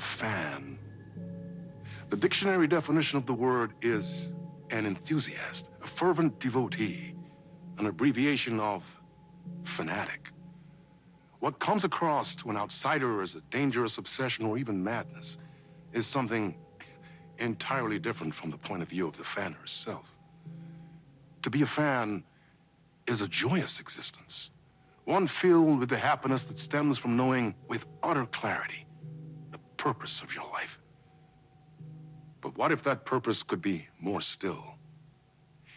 a fan. The dictionary definition of the word is an enthusiast, a fervent devotee, an abbreviation of fanatic. What comes across to an outsider as a dangerous obsession or even madness is something entirely different from the point of view of the fan herself. To be a fan is a joyous existence, one filled with the happiness that stems from knowing with utter clarity the purpose of your life. But what if that purpose could be more still?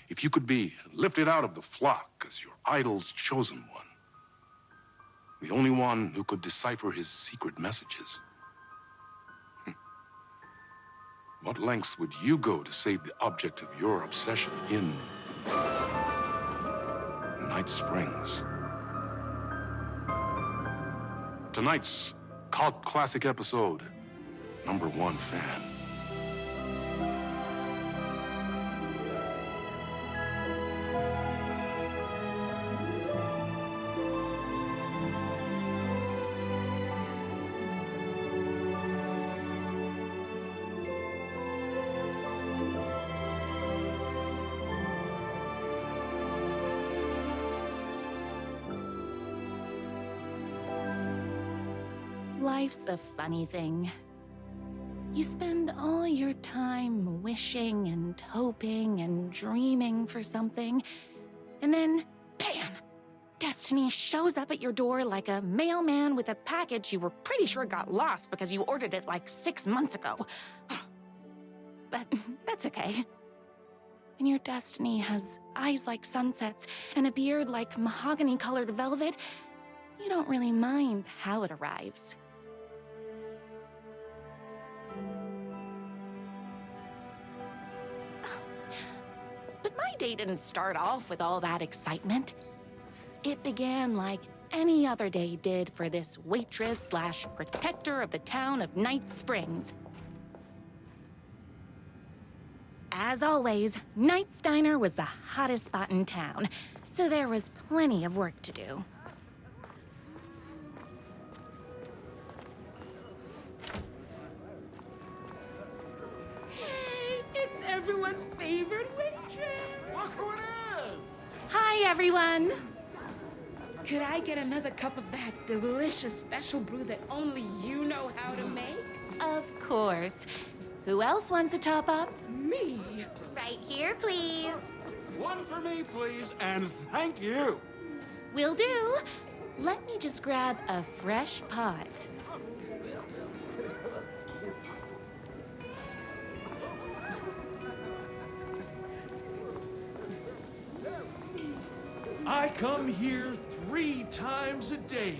If you could be lifted out of the flock as your idol's chosen one, the only one who could decipher his secret messages. What lengths would you go to save the object of your obsession in Night Springs? Tonight's cult classic episode, #1 Fan. Life's a funny thing. You spend all your time wishing and hoping and dreaming for something, and then, bam! Destiny shows up at your door like a mailman with a package you were pretty sure got lost because you ordered it like 6 months ago. But that's okay. When your destiny has eyes like sunsets and a beard like mahogany-colored velvet, you don't really mind how it arrives. But my day didn't start off with all that excitement. It began like any other day did for this waitress/protector of the town of Night Springs. As always, Night's Diner was the hottest spot in town, so there was plenty of work to do. It's everyone's favorite waitress. Look who it is! Hi, everyone! Could I get another cup of that delicious special brew that only you know how to make? Of course. Who else wants a top-up? Me. Right here, please. One for me, please, and thank you. Will do. Let me just grab a fresh pot. I come here 3 times a day.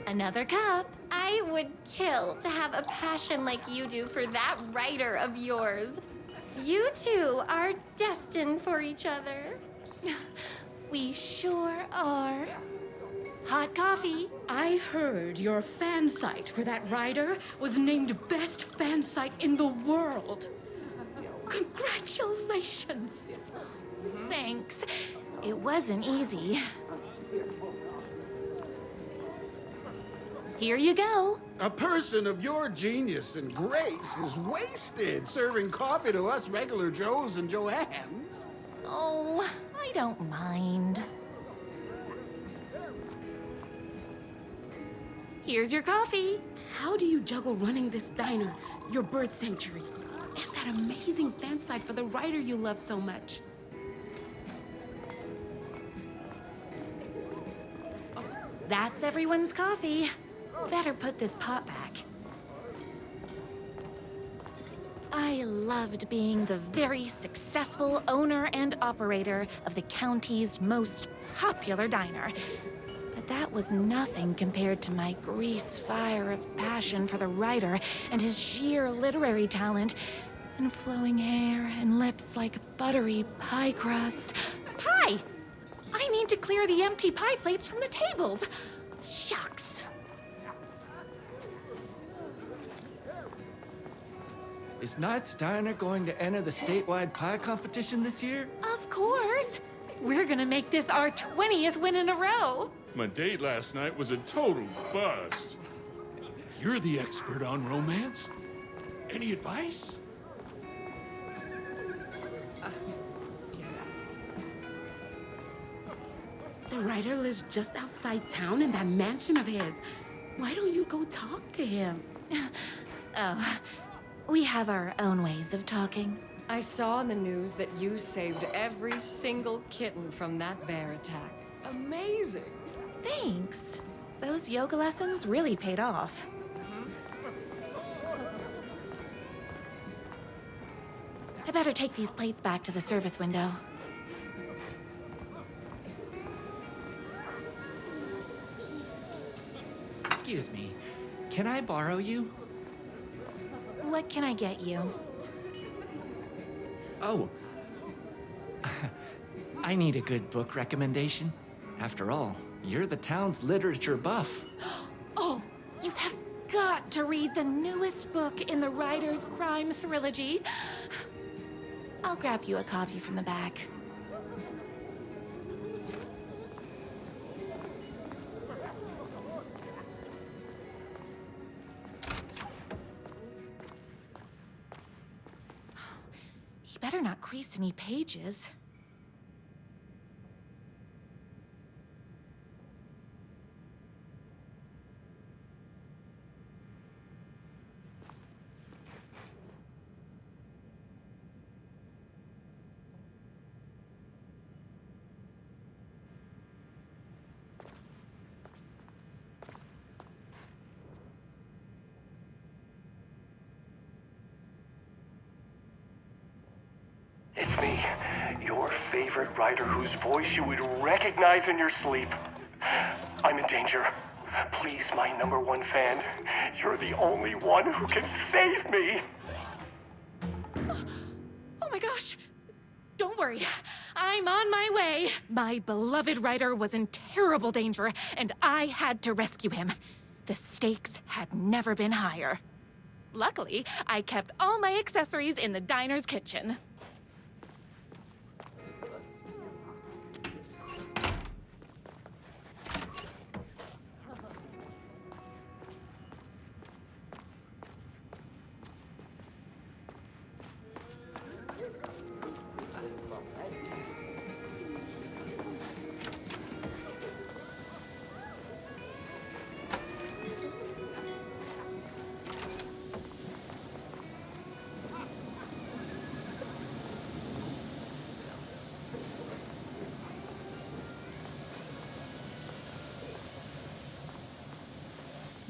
Another cup. I would kill to have a passion like you do for that writer of yours. You two are destined for each other. We sure are. Hot coffee. I heard your fan site for that writer was named best fan site in the world. Congratulations. Thanks. It wasn't easy. Here you go. A person of your genius and grace is wasted serving coffee to us regular Joes and Joannes. Oh, I don't mind. Here's your coffee. How do you juggle running this diner, your bird sanctuary, and that amazing fan site for the writer you love so much? That's everyone's coffee. Better put this pot back. I loved being the very successful owner and operator of the county's most popular diner. But that was nothing compared to my grease fire of passion for the writer and his sheer literary talent, and flowing hair and lips like buttery pie crust. Pie! I need to clear the empty pie plates from the tables. Shucks. Is Knight's Diner going to enter the statewide pie competition this year? Of course. Riders? We're gonna make this our 20th win in a row. My date last night was a total bust. You're the expert on romance. Any advice? The writer lives just outside town in that mansion of his. Why don't you go talk to him? Oh, we have our own ways of talking. I saw in the news that you saved every single kitten from that bear attack. Amazing. Thanks. Those yoga lessons really paid off. I better take these plates back to the service window. Excuse me, can I borrow you? What can I get you? Oh. I need a good book recommendation. After all, you're the town's literature buff. Oh, you have got to read the newest book in the Writer's Crime Trilogy. I'll grab you a copy from the back. He better not crease any pages. It's me, your favorite writer whose voice you would recognize in your sleep. I'm in danger. Please, my #1 fan, you're the only one who can save me. Oh my gosh! Don't worry, I'm on my way. My beloved writer was in terrible danger, and I had to rescue him. The stakes had never been higher. Luckily, I kept all my accessories in the diner's kitchen.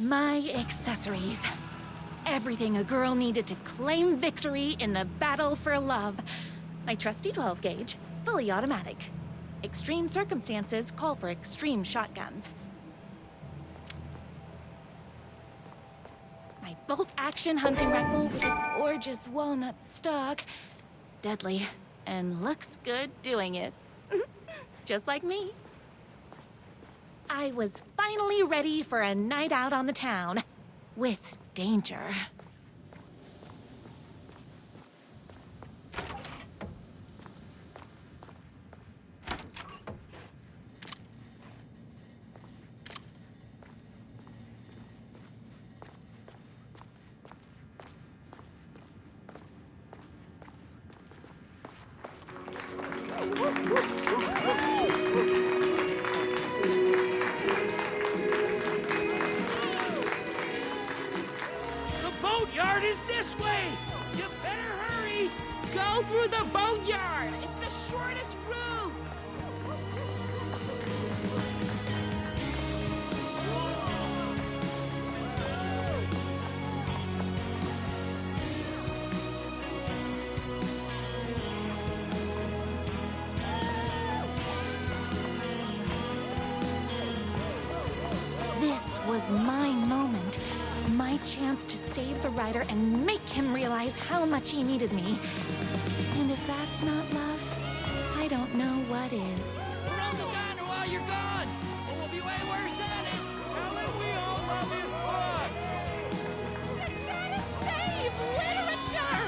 My accessories. Everything a girl needed to claim victory in the battle for love. My trusty 12 gauge, fully automatic. Extreme circumstances call for extreme shotguns. My bolt-action hunting rifle with a gorgeous walnut stock. Deadly, and looks good doing it. Just like me. I was finally ready for a night out on the town. With danger. The boatyard is this way! You better hurry! Go through the boatyard! It's the shortest route! This was my moment. My chance to save the writer and make him realize how much he needed me. And if that's not love, I don't know what is. Run the diner while you're gone, or we'll be way worse at it. Tell him we all love his books! Gotta save literature!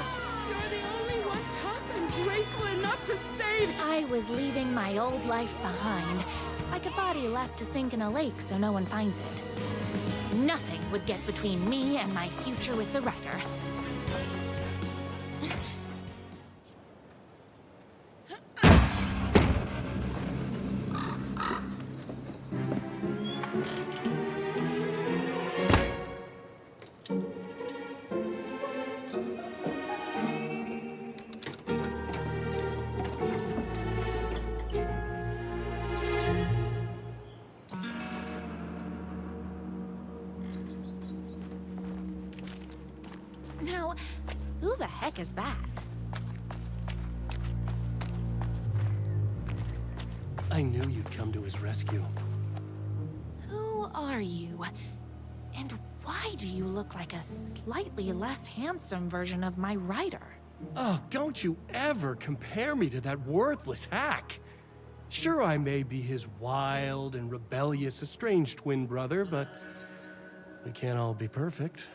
You're the only one tough and graceful enough to save. I I was leaving my old life behind, like a body left to sink in a lake so no one finds it. Nothing would get between me and my future with the writer. Now, who the heck is that? I knew you'd come to his rescue. Who are you? And why do you look like a slightly less handsome version of my writer? Oh, don't you ever compare me to that worthless hack. Sure, I may be his wild and rebellious estranged twin brother, but we can't all be perfect.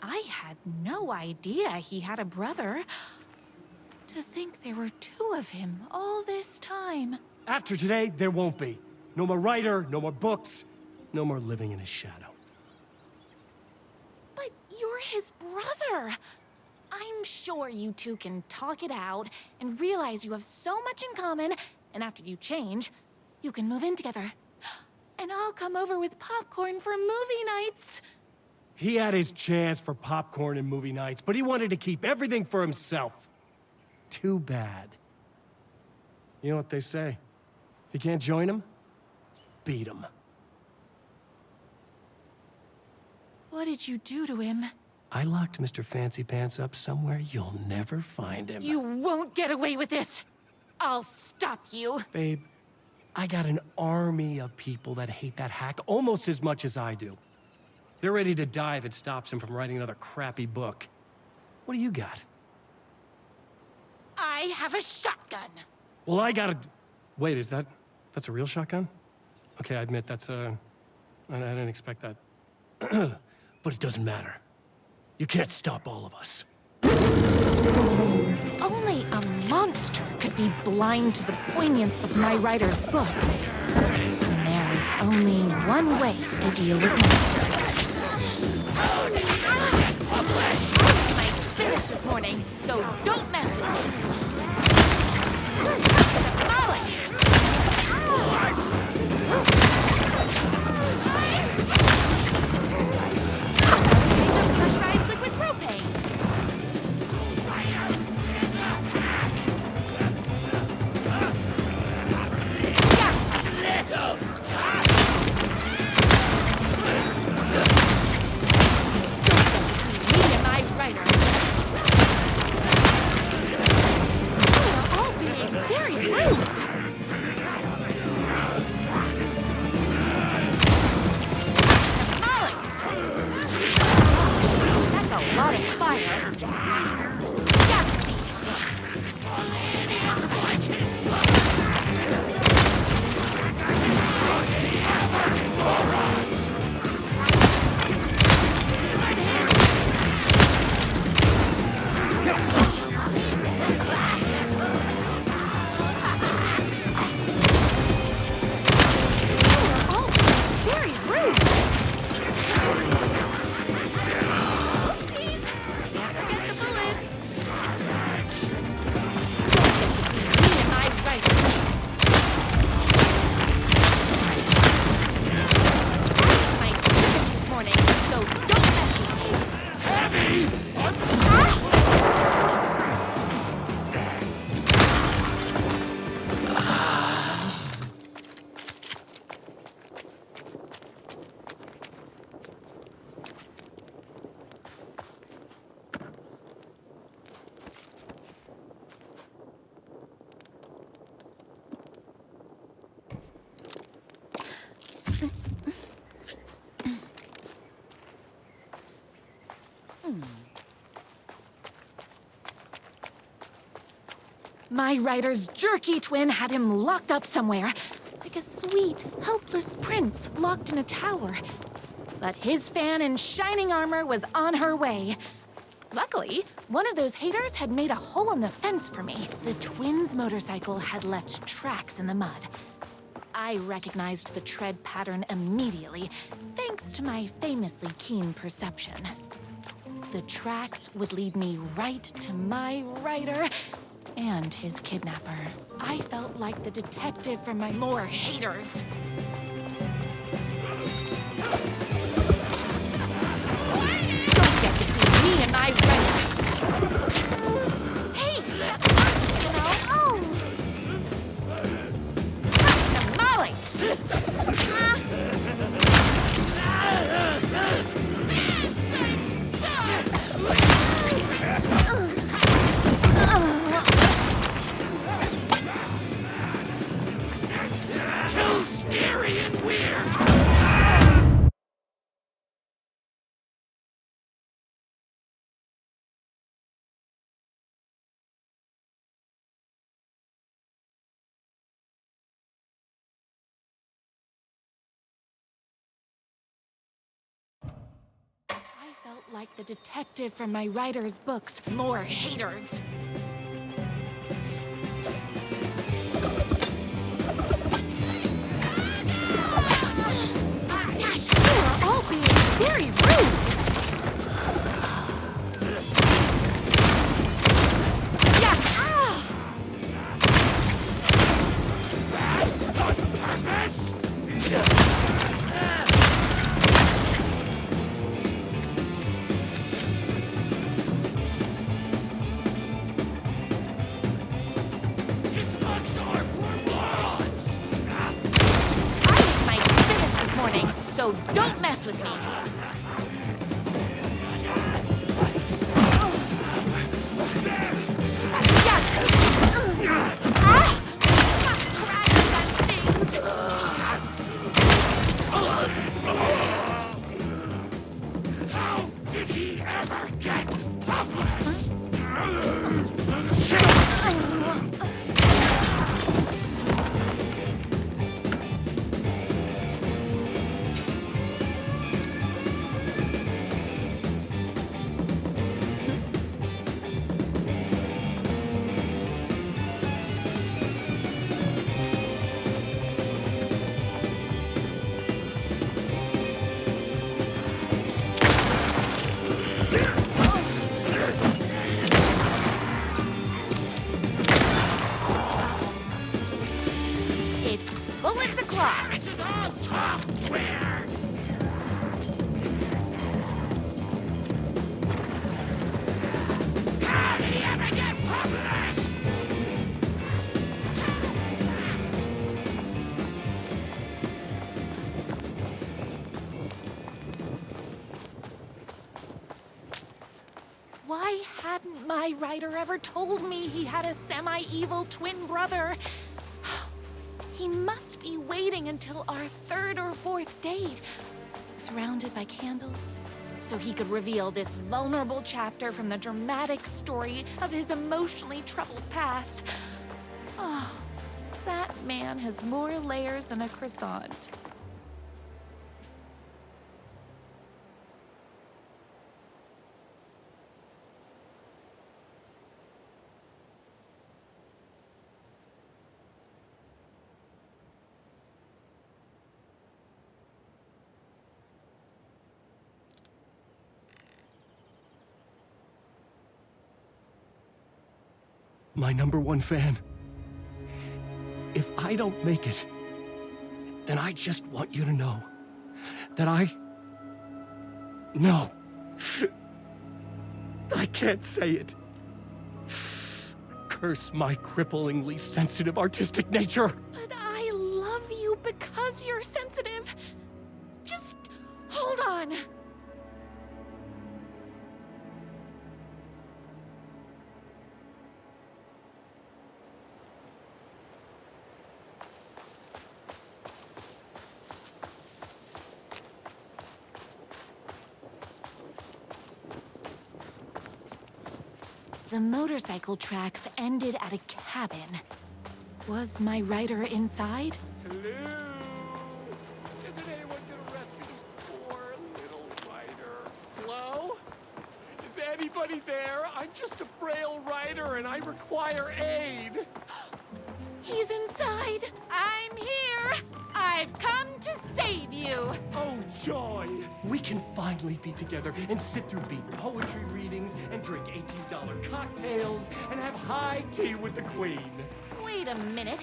I had no idea he had a brother. To think there were two of him all this time. After today, there won't be. No more writer, no more books, no more living in his shadow. But you're his brother. I'm sure you two can talk it out and realize you have so much in common, and after you change, you can move in together. And I'll come over with popcorn for movie nights. He had his chance for popcorn and movie nights, but he wanted to keep everything for himself. Too bad. You know what they say? If you can't join him, beat him. What did you do to him? I locked Mr. Fancy Pants up somewhere you'll never find him. You won't get away with this. I'll stop you. Babe, I got an army of people that hate that hack almost as much as I do. They're ready to die if it stops him from writing another crappy book. What do you got? I have a shotgun. Well, I got a... Wait, that's a real shotgun? Okay, I admit I didn't expect that. But it doesn't matter. You can't stop all of us. Only a monster could be blind to the poignance of my writer's books. And there is only one way to deal with monsters. My spinach this morning, so don't mess with me. Pressurized liquid propane. My writer's jerky twin had him locked up somewhere, like a sweet, helpless prince locked in a tower. But his fan in shining armor was on her way. Luckily, one of those haters had made a hole in the fence for me. The twins' motorcycle had left tracks in the mud. I recognized the tread pattern immediately, thanks to my famously keen perception. The tracks would lead me right to my rider and his kidnapper. I felt like the detective from my More Haters. Don't get between me and my rider. Hey, that hurts, you know. Oh! Too scary and weird! I felt like the detective from my writer's books, More Haters. Gosh, you are all being very rude. Yeah. Ah. On purpose? His books are for morons! I ate my spinach this morning, so don't mess with me. How did he ever get published? It's bullets o'clock. This is all talk weird! How did he ever get published? Why hadn't my writer ever told me he had a semi-evil twin brother? He must be waiting until our third or fourth date, surrounded by candles, so he could reveal this vulnerable chapter from the dramatic story of his emotionally troubled past. Oh, that man has more layers than a croissant. My #1 fan. If I don't make it, then I just want you to know that No. I can't say it. Curse my cripplingly sensitive artistic nature. But I love you because you're sensitive. Just hold on. The motorcycle tracks ended at a cabin. Was my rider inside? Hello? Isn't anyone gonna rescue this poor little rider? Hello? Is anybody anybody there? I'm just a frail rider and I require aid. He's inside. I'm here. I've come to save you. Oh, joy! We can finally be together and sit through beat poetry readings and drink $18 cocktails and have high tea with the Queen. Wait a minute.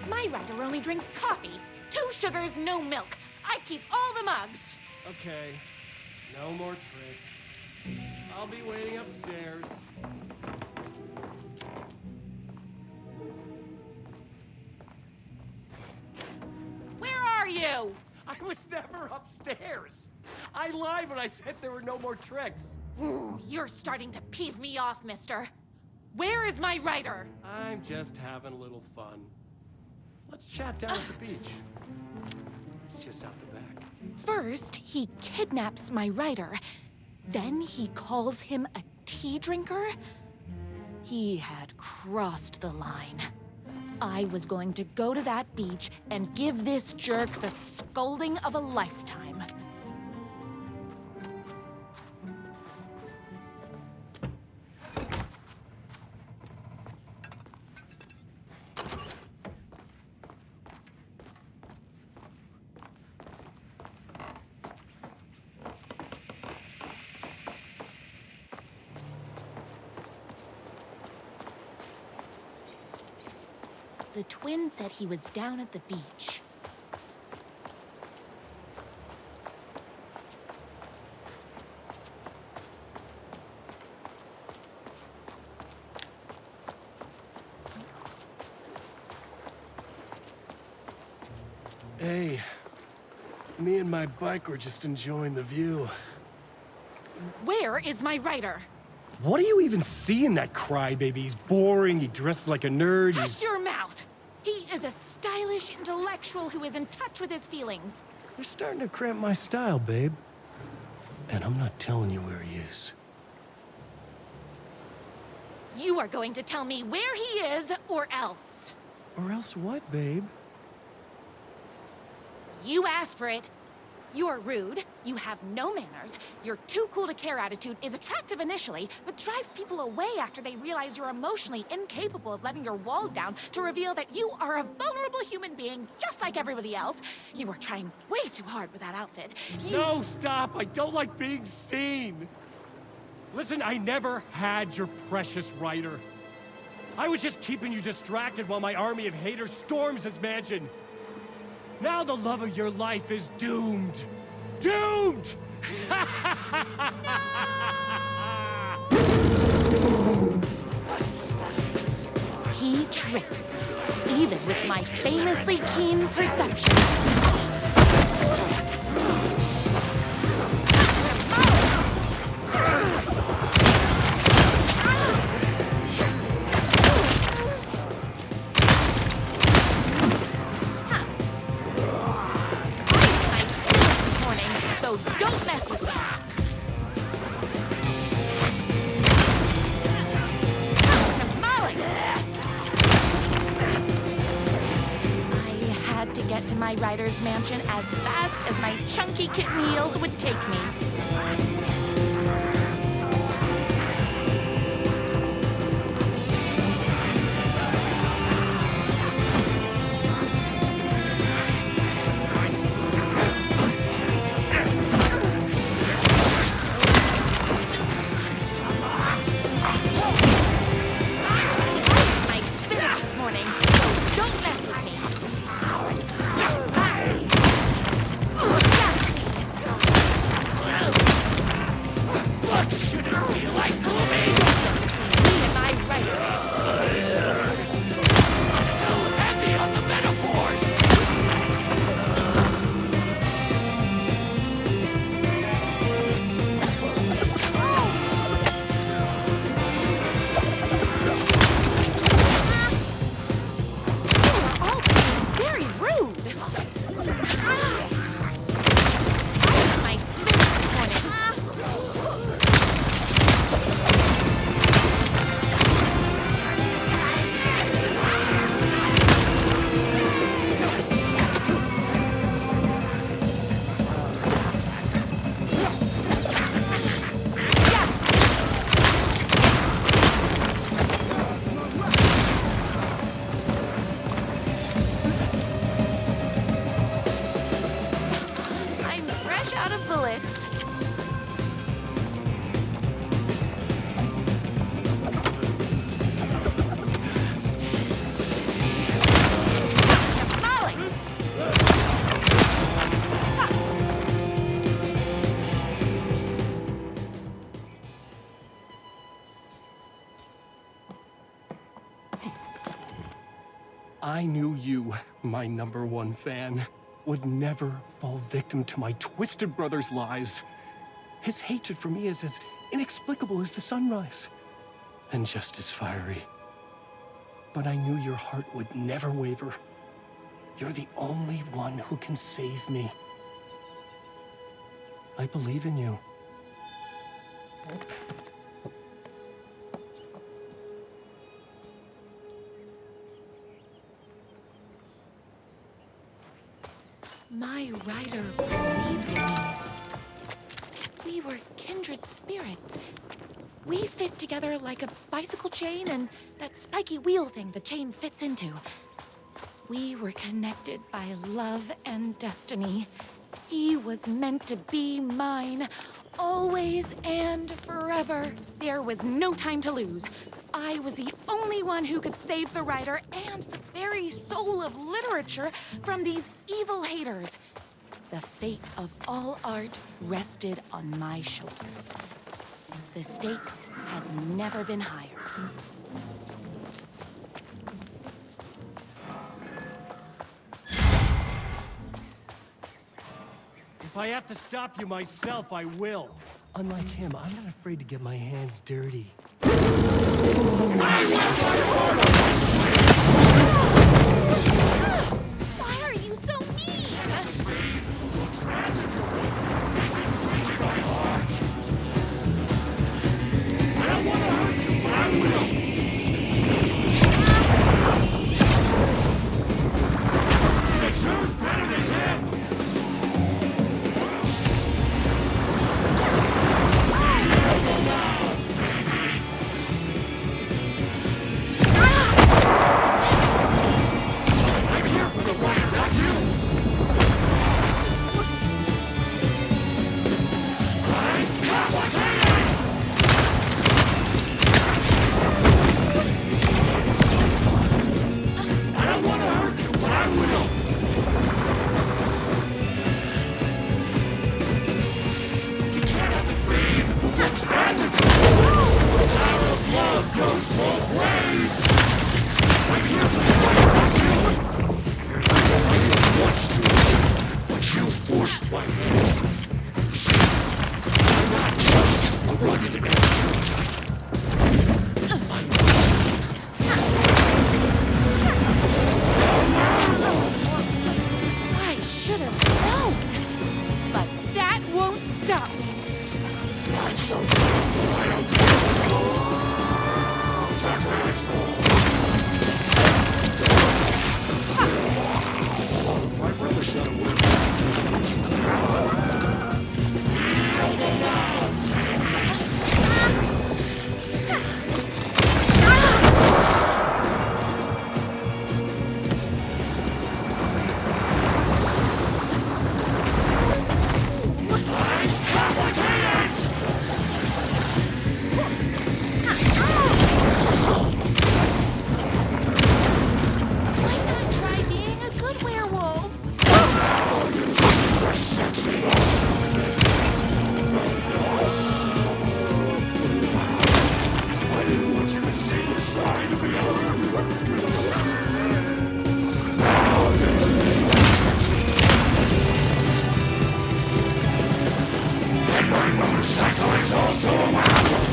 My rider only drinks coffee. 2 sugars, no milk. I keep all the mugs. Okay, no more tricks. I'll be waiting upstairs. Where are you? I was never upstairs. I lied when I said there were no more tricks. Ooh, you're starting to piss me off, mister. Where is my rider? I'm just having a little fun. Let's chat down at the beach. It's just out the back. First, he kidnaps my rider. Then he calls him a tea drinker. He had crossed the line. I was going to go to that beach and give this jerk the scolding of a lifetime. The twin said he was down at the beach. Hey, me and my bike were just enjoying the view. Where is my rider? What do you even see in that crybaby? He's boring, he dresses like a nerd, Hush your mouth! He is a stylish intellectual who is in touch with his feelings. You're starting to cramp my style, babe. And I'm not telling you where he is. You are going to tell me where he is, or else. Or else what, babe? You asked for it. You're rude, you have no manners, your too cool to care attitude is attractive initially, but drives people away after they realize you're emotionally incapable of letting your walls down to reveal that you are a vulnerable human being just like everybody else. You are trying way too hard with that outfit. No, stop! I don't like being seen! Listen, I never had your precious rider. I was just keeping you distracted while my army of haters storms his mansion. Now the love of your life is doomed! Doomed! He tricked me, even with my famously keen perception. So don't mess with me. I had to get to my rider's mansion as fast as my chunky kitten heels would take me. I knew you, my #1 fan, would never fall victim to my twisted brother's lies. His hatred for me is as inexplicable as the sunrise, and just as fiery. But I knew your heart would never waver. You're the only one who can save me. I believe in you. My rider believed in me. We were kindred spirits. We fit together like a bicycle chain and that spiky wheel thing the chain fits into. We were connected by love and destiny. He was meant to be mine, always and forever. There was no time to lose. I was the only one who could save the writer and the very soul of literature from these evil haters. The fate of all art rested on my shoulders. The stakes had never been higher. If I have to stop you myself, I will. Unlike him, I'm not afraid to get my hands dirty. Why are you so mean? I don't want to hurt you, but I will. It's hurt better than him. I'm here for the wire, not you. I don't want to hurt you, but I will. You can't have it be. We'll expand the the power of love goes both ways. I'm here for the wire, not you. I didn't want to do this, but you forced my hand. You see, I'm not just a rugged execute type. I should have known. But that won't stop me. I'm so powerful, I don't care. My brother said a word. Why not try being a good werewolf? I didn't want you to see the side of me. Now they say I'm sexy. And my motorcycle is also a werewolf.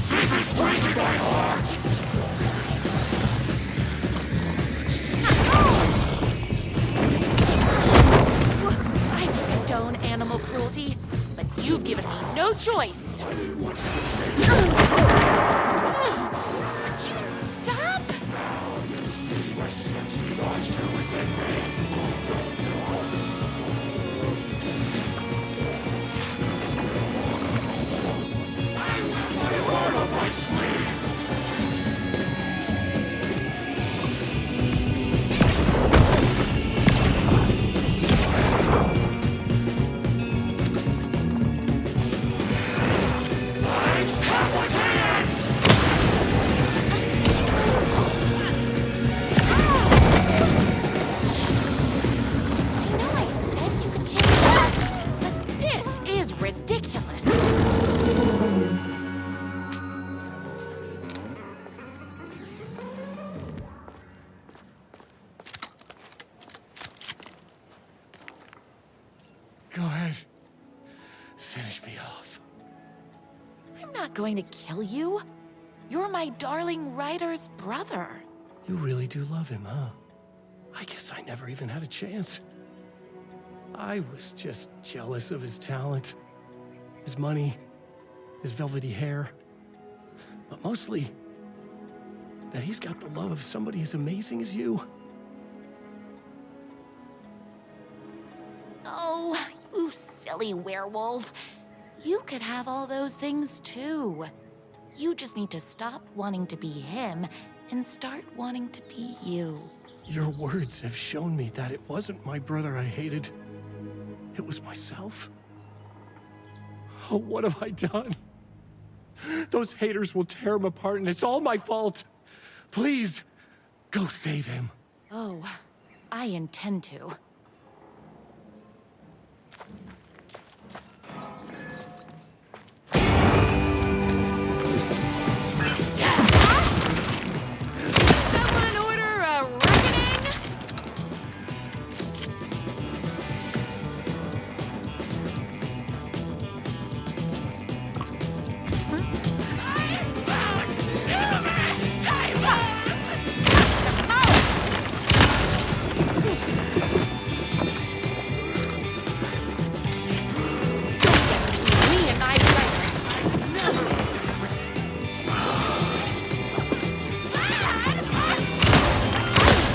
This is breaking my heart. I don't condone animal cruelty, but you've given me no choice. I didn't want you to say Would you stop? now you see what sexy boys do within me. not going to kill you. You're my darling writer's brother. You really do love him, huh? I guess I never even had a chance. I was just jealous of his talent, his money, his velvety hair. But mostly, that he's got the love of somebody as amazing as you. Oh, you silly werewolf. You could have all those things too. You just need to stop wanting to be him and start wanting to be you. Your words have shown me that it wasn't my brother I hated. It was myself. Oh, what have I done? Those haters will tear him apart, and it's all my fault. Please, go save him. Oh, I intend to. Someone order a reckoning? Me and my writer.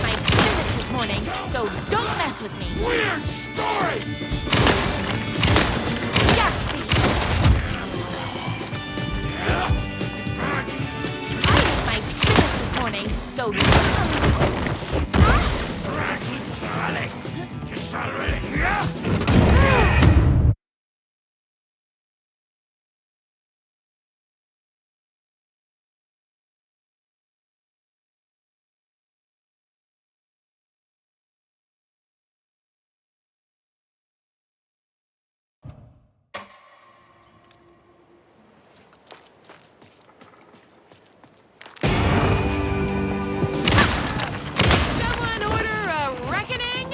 My spirit this morning, so don't mess with me. Weird story! Yahtzee! I ate my spinach this morning, so Someone order a reckoning?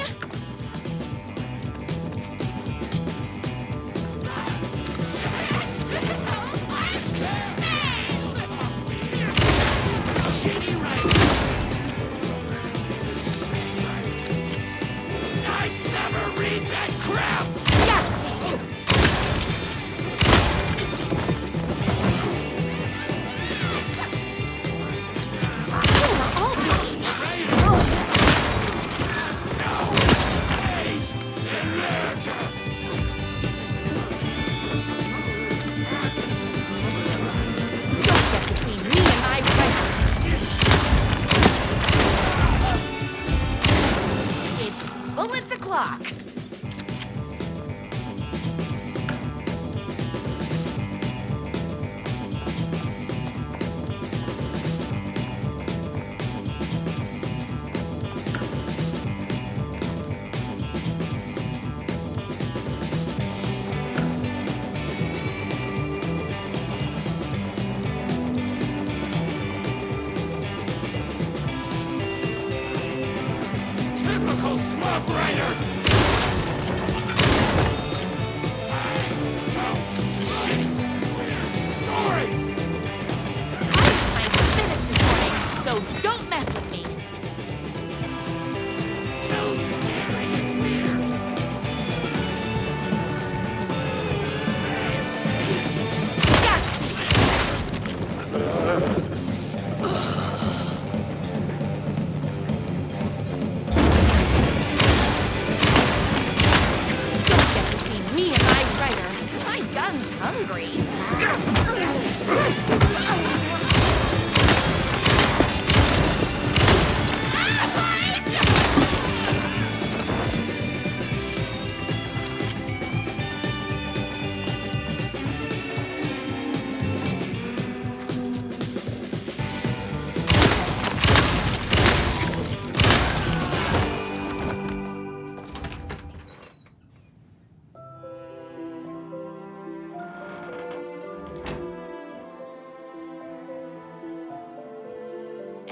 I never read that crap! Yahtzee! You are all me. Don't get between me and my writer. It's bullets o'clock. Typical smug writer! Shitty, weird stories! My spinach this morning, so don't mess with me. Too scary and weird! His patience! Yahtzee! Don't get between me and my writer. My gun's hungry.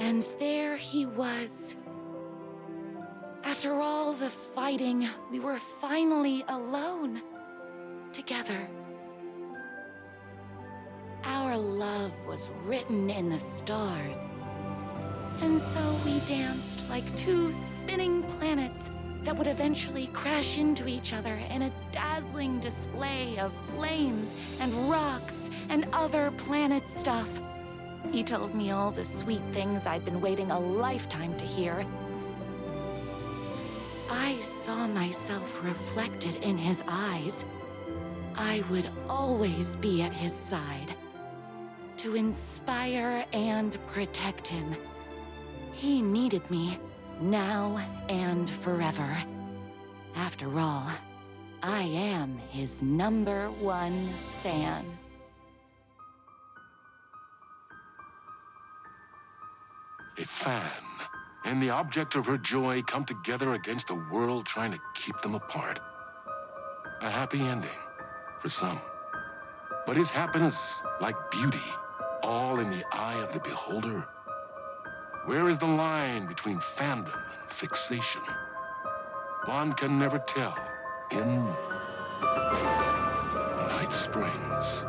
And there he was. After all the fighting, we were finally alone. Together. Our love was written in the stars. And so we danced like two spinning planets that would eventually crash into each other in a dazzling display of flames and rocks and other planet stuff. He told me all the sweet things I'd been waiting a lifetime to hear. I saw myself reflected in his eyes. I would always be at his side, to inspire and protect him. He needed me, now and forever. After all, I am his #1 fan. A fan and the object of her joy come together against a world trying to keep them apart. A happy ending for some. But is happiness, like beauty, all in the eye of the beholder? Where is the line between fandom and fixation? One can never tell in Night Springs.